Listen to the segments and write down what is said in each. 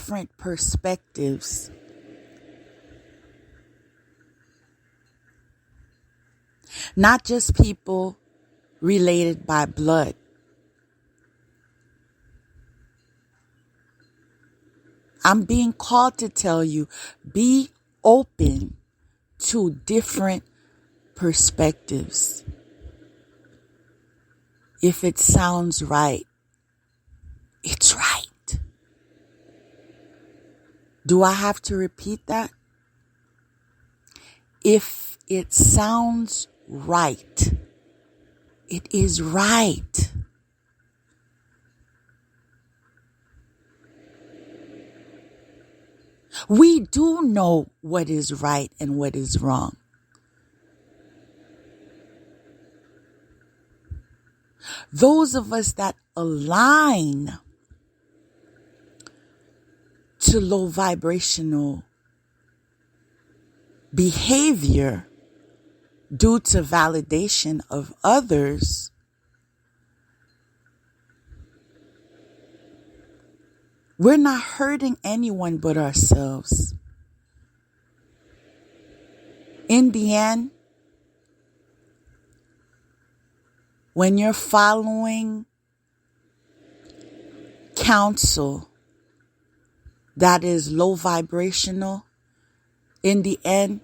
different perspectives. Not just people related by blood. I'm being called to tell you, be open to different perspectives. If it sounds right, it's right. Do I have to repeat that? If it sounds right, it is right. We do know what is right and what is wrong. Those of us that align to low vibrational behavior due to validation of others, we're not hurting anyone but ourselves. In the end, when you're following counsel that is low vibrational, in the end,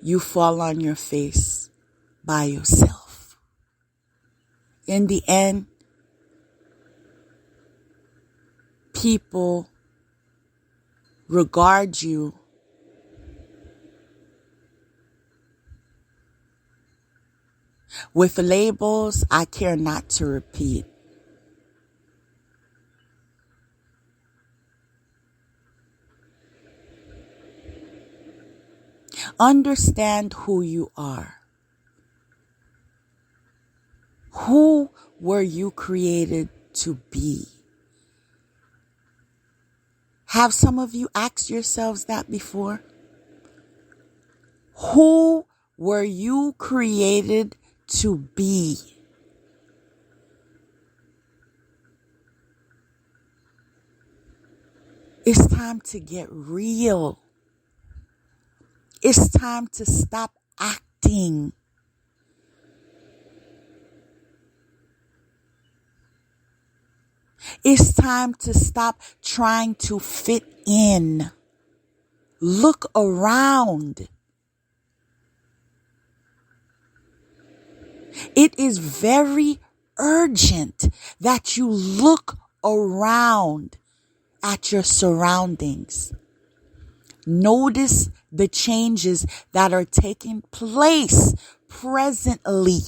you fall on your face by yourself. In the end, people regard you with labels I care not to repeat. Understand who you are. Who were you created to be? Have some of you asked yourselves that before? Who were you created to be? It's time to get real. It's time to stop acting. It's time to stop trying to fit in. Look around. It is very urgent that you look around at your surroundings. Notice the changes that are taking place presently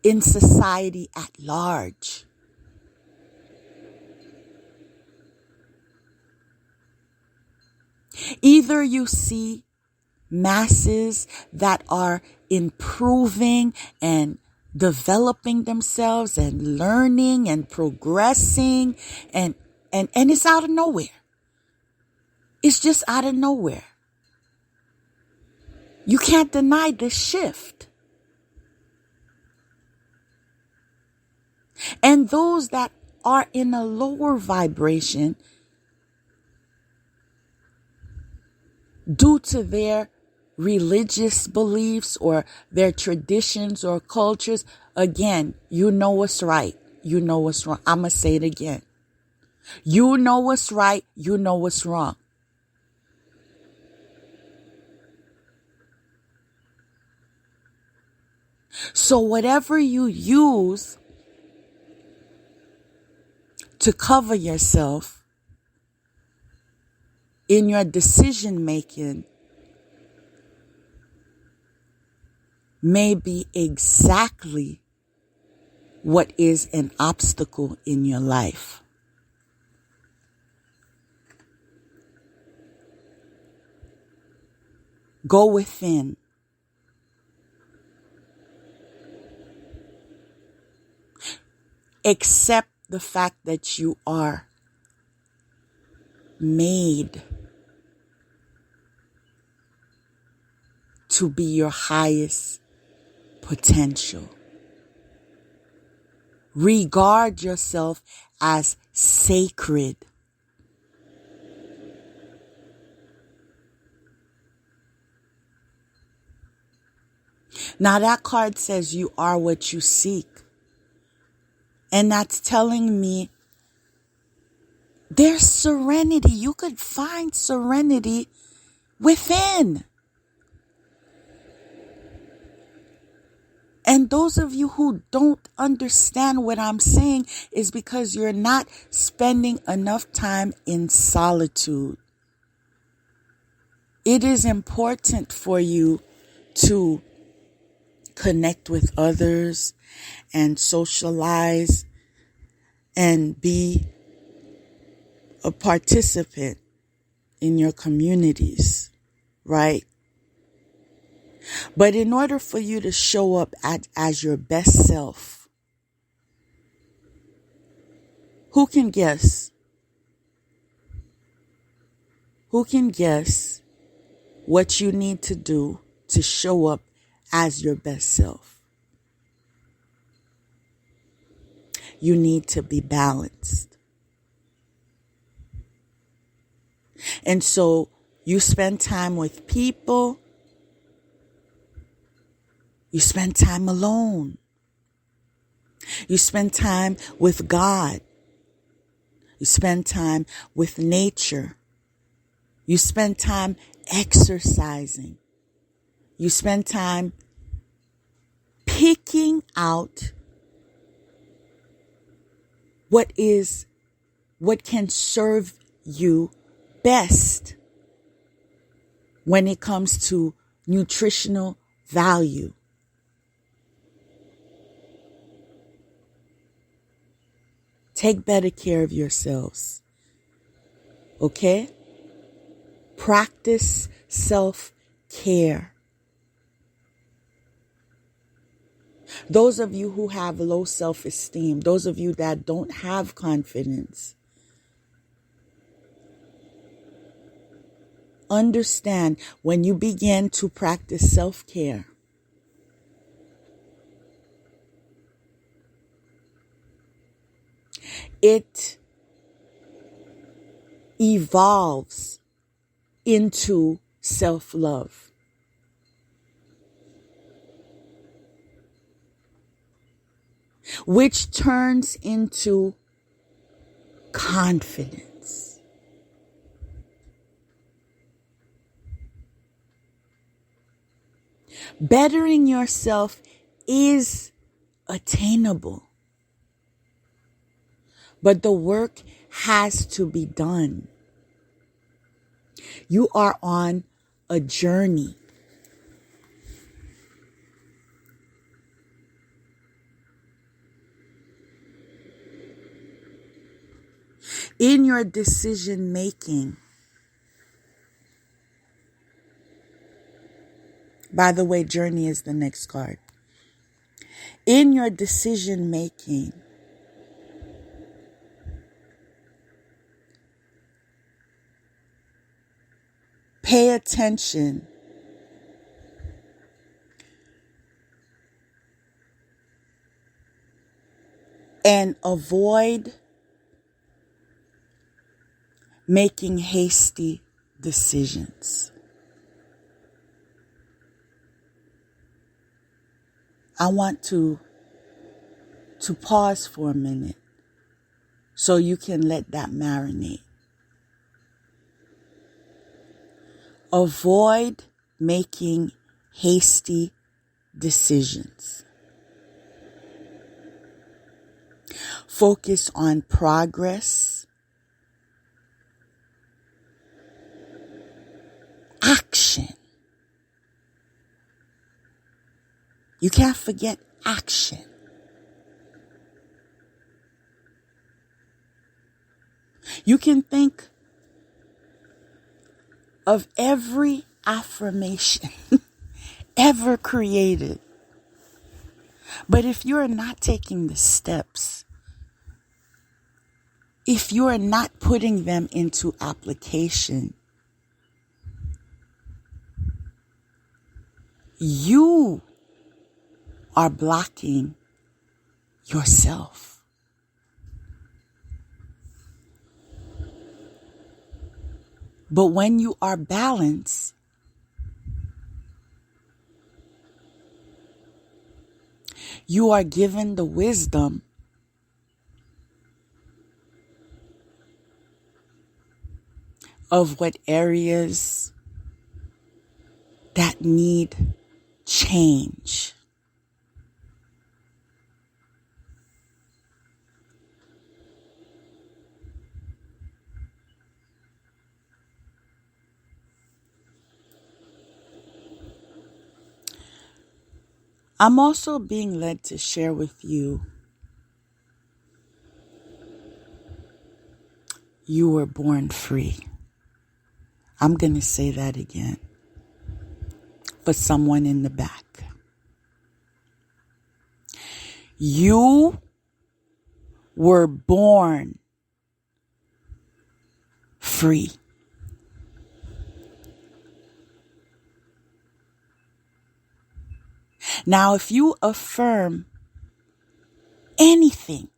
in society at large. Either you see masses that are improving and developing themselves and learning and progressing and it's out of nowhere. It's just out of nowhere. You can't deny the shift. And those that are in a lower vibration, due to their religious beliefs or their traditions or cultures, again, you know what's right. You know what's wrong. I'm going to say it again. You know what's right. You know what's wrong. So whatever you use to cover yourself in your decision making may be exactly what is an obstacle in your life. Go within. Accept the fact that you are made to be your highest potential. Regard yourself as sacred. Now that card says you are what you seek. And that's telling me there's serenity. You could find serenity within. And those of you who don't understand what I'm saying is because you're not spending enough time in solitude. It is important for you to connect with others and socialize and be a participant in your communities, right? But in order for you to show up as your best self, who can guess? Who can guess what you need to do to show up as your best self? You need to be balanced. And so you spend time with people. You spend time alone. You spend time with God. You spend time with nature. You spend time exercising. You spend time picking out what can serve you best when it comes to nutritional value. Take better care of yourselves. Okay? Practice self-care. Those of you who have low self-esteem, those of you that don't have confidence, understand when you begin to practice self-care, it evolves into self-love. Which turns into confidence. Bettering yourself is attainable. But the work has to be done. You are on a journey. In your decision making, by the way, journey is the next card. In your decision making, pay attention and avoid making hasty decisions. I want to pause for a minute so you can let that marinate. Avoid making hasty decisions. Focus on progress, action. You can't forget action. You can think of every affirmation ever created. But if you're not taking the steps, if you're not putting them into application, you are blocking yourself. But when you are balanced, You are given the wisdom of what areas that need change. I'm also being led to share with you, you were born free. I'm going to say that again for someone in the back. You were born free. Now, if you affirm anything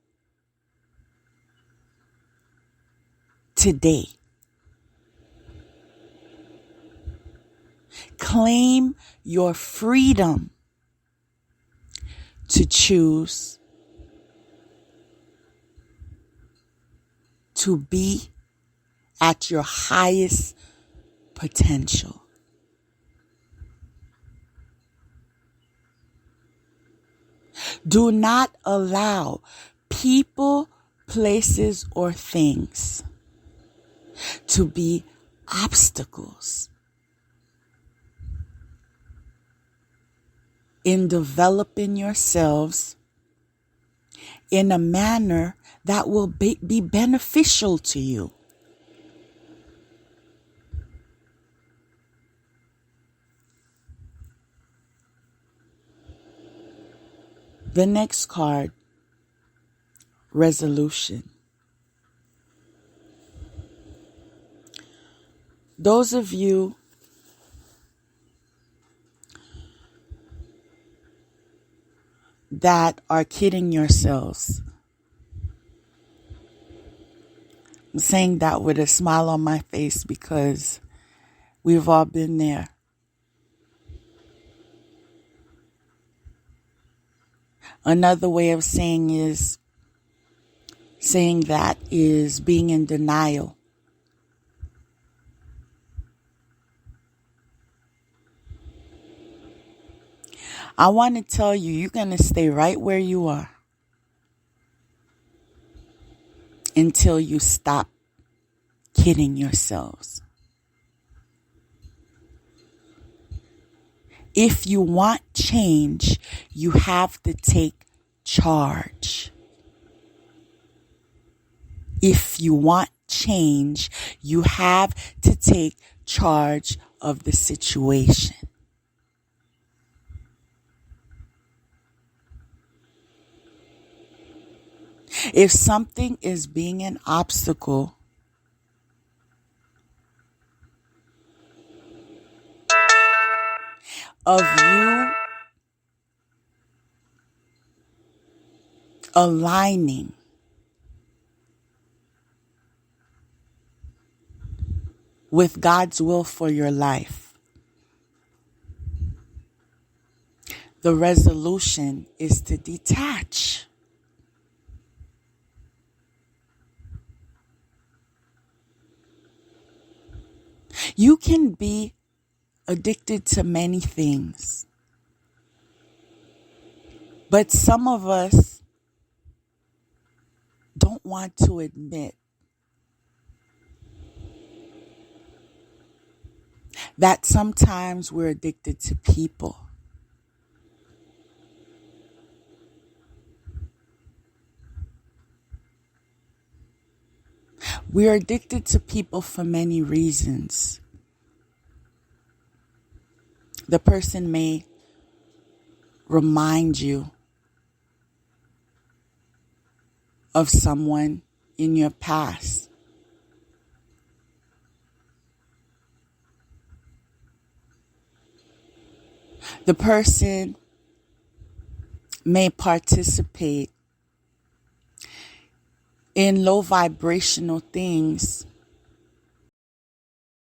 today, claim your freedom to choose to be at your highest potential. Do not allow people, places, or things to be obstacles in developing yourselves in a manner that will be beneficial to you. The next card, resolution. Those of you that are kidding yourselves, I'm saying that with a smile on my face because we've all been there. Another way of saying that is being in denial. I want to tell you, you're going to stay right where you are until you stop kidding yourselves. If you want change, you have to take charge. If you want change, you have to take charge of the situation. If something is being an obstacle, of you aligning with God's will for your life, the resolution is to detach. You can be addicted to many things, but some of us don't want to admit that sometimes we're addicted to people. We're addicted to people for many reasons. The person may remind you of someone in your past. The person may participate in low vibrational things